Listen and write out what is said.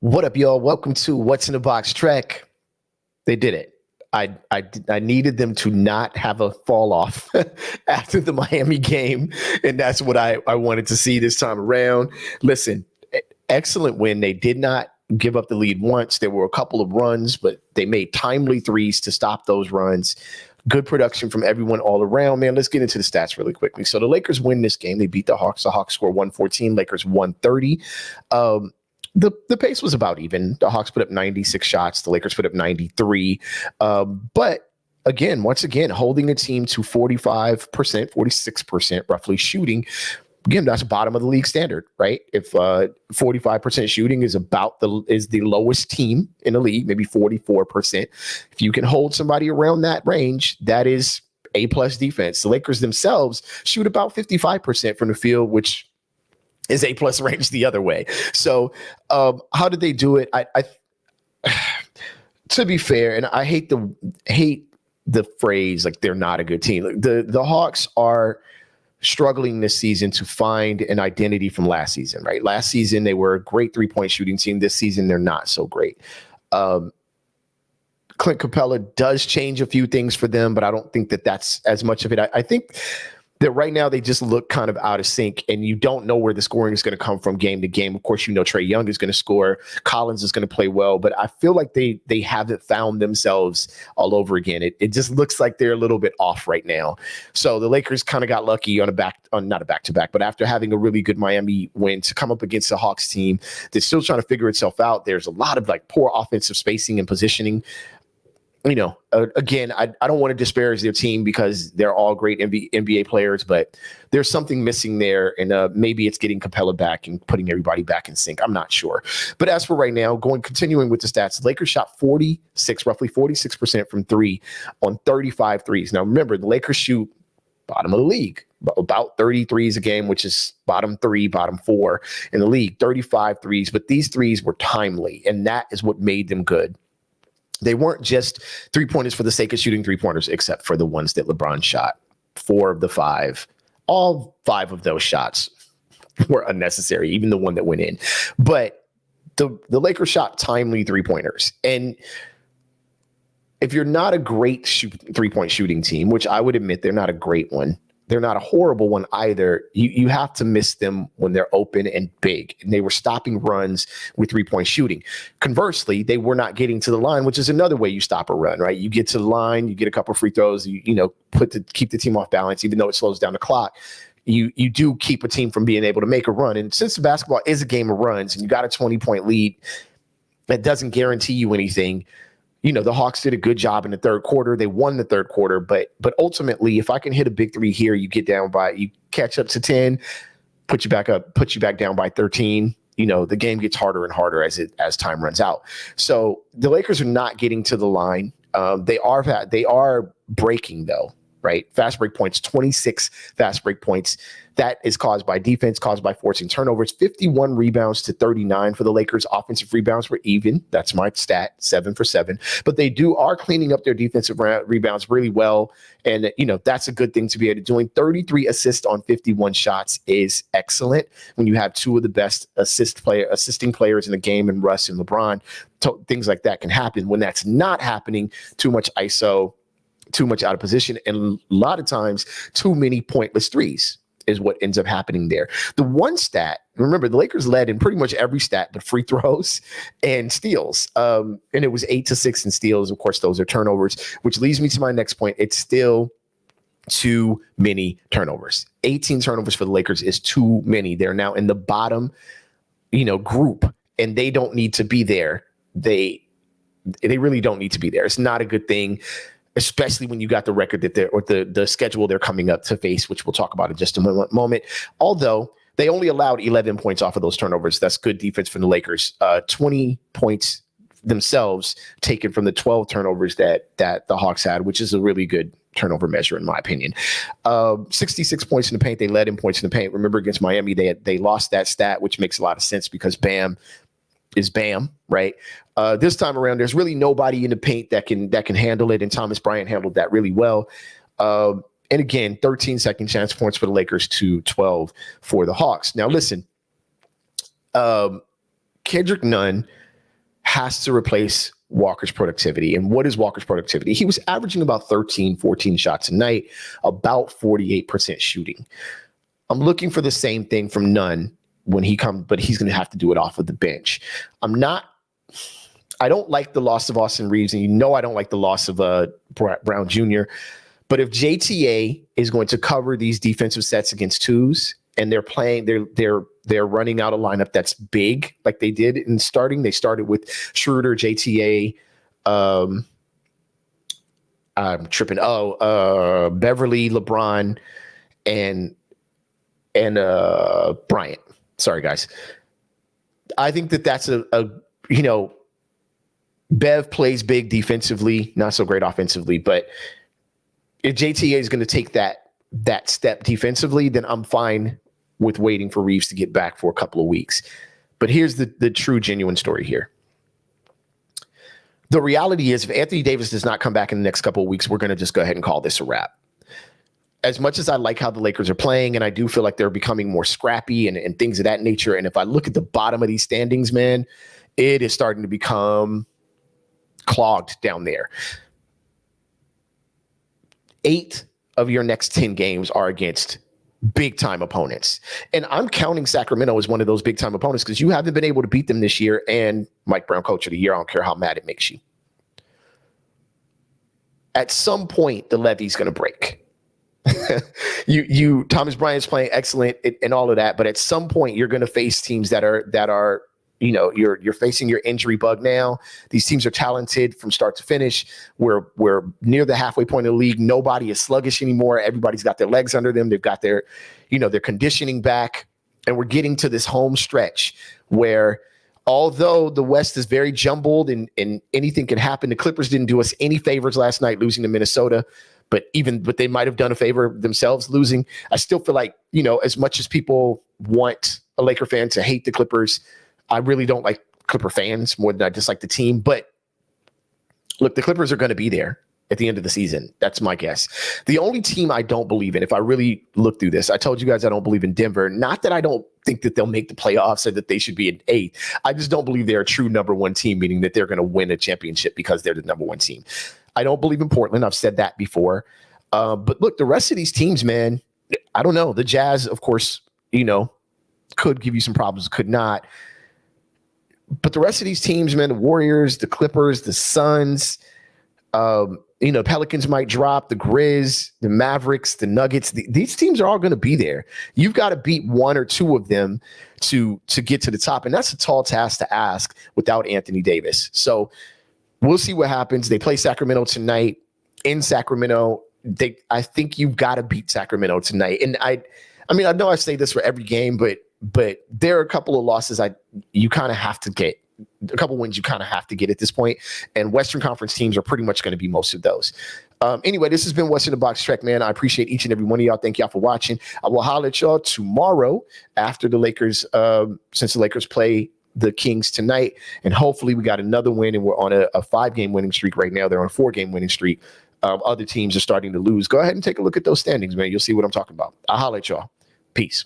What up, y'all? Welcome to What's in the Box Trek. They did it. I needed them to not have a fall off after the Miami game, and that's what I wanted to see this time around. Listen, excellent win. They did not give up the lead once. There were a couple of runs, but they made timely threes to stop those runs. Good production from everyone all around, man. Let's get into the stats really quickly. So the Lakers win this game. They beat the Hawks. The Hawks score 114, Lakers 130. The pace was about even. The Hawks put up 96 shots. The Lakers put up 93. But again, once again, holding a team to 45%, 46% roughly shooting. Again, that's bottom of the league standard, right? If 45% shooting is the lowest team in the league, maybe 44%. If you can hold somebody around that range, that is A+ defense. The Lakers themselves shoot about 55% from the field, which is A+ range the other way. So how did they do it? I to be fair, and I hate the phrase like they're not a good team. Like, the Hawks are struggling this season to find an identity from last season, right? Last season, they were a great 3-point shooting team. This season, they're not so great. Clint Capella does change a few things for them, but I don't think that that's as much of it. I think that right now they just look kind of out of sync, and you don't know where the scoring is going to come from game to game. Of course, you know Trae Young is going to score. Collins is going to play well, but I feel like they haven't found themselves all over again. It just looks like they're a little bit off right now. So the Lakers kind of got lucky on not a back-to-back, but after having a really good Miami win to come up against the Hawks team that's still trying to figure itself out. There's a lot of like poor offensive spacing and positioning. You know, again, I don't want to disparage their team because they're all great NBA players, but there's something missing there, and maybe it's getting Capella back and putting everybody back in sync. I'm not sure. But as for right now, continuing with the stats, Lakers shot roughly 46% from three on 35 threes. Now, remember, the Lakers shoot bottom of the league, about 30 threes a game, which is bottom 4 in the league, 35 threes. But these threes were timely, and that is what made them good. They weren't just 3-pointers for the sake of shooting 3-pointers, except for the ones that LeBron shot. 4 of the 5. All 5 of those shots were unnecessary, even the one that went in. But the Lakers shot timely 3-pointers. And if you're not a great 3-point shooting team, which I would admit they're not a great one, they're not a horrible one either. You have to miss them when they're open and big. And they were stopping runs with 3-point shooting. Conversely, they were not getting to the line, which is another way you stop a run, right? You get to the line, you get a couple free throws, keep the team off balance, even though it slows down the clock. You do keep a team from being able to make a run. And since the basketball is a game of runs and you got a 20-point lead, that doesn't guarantee you anything. You know, the Hawks did a good job in the third quarter. They won the third quarter, but ultimately, if I can hit a big 3 here, you catch up to 10, put you back down by 13. You know, the game gets harder and harder as time runs out. So the Lakers are not getting to the line. They are breaking though, right? Fast break points, 26 fast break points. That is caused by defense, caused by forcing turnovers. 51 rebounds to 39 for the Lakers. Offensive rebounds were even. That's my stat, 7 for 7. But they are cleaning up their defensive rebounds really well. And, that's a good thing to be able to do. 33 assists on 51 shots is excellent when you have 2 of the best assisting players in the game, and Russ and LeBron. Things like that can happen. When that's not happening, too much ISO, too much out of position, and a lot of times too many pointless threes is what ends up happening there. The one stat, remember, the Lakers led in pretty much every stat but free throws and steals. And it was 8-6 in steals. Of course, those are turnovers, which leads me to my next point. It's still too many turnovers. 18 turnovers for the Lakers is too many. They're now in the bottom, group, and they don't need to be there. They really don't need to be there. It's not a good thing, especially when you got the record that the schedule they're coming up to face, which we'll talk about in just a moment. Although they only allowed 11 points off of those turnovers. That's good defense from the Lakers. 20 points themselves taken from the 12 turnovers that the Hawks had, which is a really good turnover measure in my opinion. 66 points in the paint. They led in points in the paint. Remember, against Miami, they lost that stat, which makes a lot of sense because Bam is Bam, right? This time around, there's really nobody in the paint that can handle it, and Thomas Bryant handled that really well. And again, 13 second chance points for the Lakers to 12 for the Hawks. Now, listen, Kendrick Nunn has to replace Walker's productivity. And what is Walker's productivity? He was averaging about 13, 14 shots a night, about 48% shooting. I'm looking for the same thing from Nunn when he comes, but he's going to have to do it off of the bench. I don't like the loss of Austin Reeves, and you know I don't like the loss of Brown Jr., but if JTA is going to cover these defensive sets against twos, and they're running out a lineup that's big, like they did in starting. They started with Schroeder, JTA, I'm tripping. Beverly, LeBron, and Bryant. Sorry, guys. I think that's a Bev plays big defensively, not so great offensively, but if JTA is going to take that step defensively, then I'm fine with waiting for Reeves to get back for a couple of weeks. But here's the true, genuine story here. The reality is, if Anthony Davis does not come back in the next couple of weeks, we're going to just go ahead and call this a wrap. As much as I like how the Lakers are playing, and I do feel like they're becoming more scrappy and things of that nature, and if I look at the bottom of these standings, man, it is starting to become clogged down there. 8 of your next 10 games are against big time opponents. And I'm counting Sacramento as one of those big time opponents because you haven't been able to beat them this year. And Mike Brown, coach of the year, I don't care how mad it makes you. At some point, the levee's going to break. Thomas Bryant's playing excellent and all of that, but at some point you're going to face teams that are you're facing your injury bug now. These teams are talented from start to finish. We're near the halfway point of the league. Nobody is sluggish anymore. Everybody's got their legs under them. They've got their conditioning back. And we're getting to this home stretch where, although the West is very jumbled and anything can happen, the Clippers didn't do us any favors last night losing to Minnesota. But they might have done a favor themselves losing. I still feel like, as much as people want a Laker fan to hate the Clippers, I really don't like Clipper fans more than I dislike the team. But look, the Clippers are going to be there at the end of the season. That's my guess. The only team I don't believe in, if I really look through this, I told you guys I don't believe in Denver. Not that I don't think that they'll make the playoffs or that they should be an 8th. I just don't believe they're a true number one team, meaning that they're going to win a championship because they're the number one team. I don't believe in Portland. I've said that before. But look, the rest of these teams, man, I don't know. The Jazz, of course, could give you some problems, could not. But the rest of these teams, man, the Warriors, the Clippers, the Suns, Pelicans might drop, the Grizz, the Mavericks, the Nuggets. These teams are all going to be there. You've got to beat one or two of them to get to the top. And that's a tall task to ask without Anthony Davis. So we'll see what happens. They play Sacramento tonight in Sacramento. I think you've got to beat Sacramento tonight. And I know I say this for every game, but there are a couple of losses you kind of have to get. A couple wins you kind of have to get at this point, and Western Conference teams are pretty much going to be most of those. Anyway, this has been What's in the Box Trek, man. I appreciate each and every one of y'all. Thank y'all for watching. I will holler at y'all tomorrow after the Lakers, since the Lakers play the Kings tonight, and hopefully we got another win, and we're on a 5-game winning streak right now. They're on a 4-game winning streak. Other teams are starting to lose. Go ahead and take a look at those standings, man. You'll see what I'm talking about. I'll holler at y'all. Peace.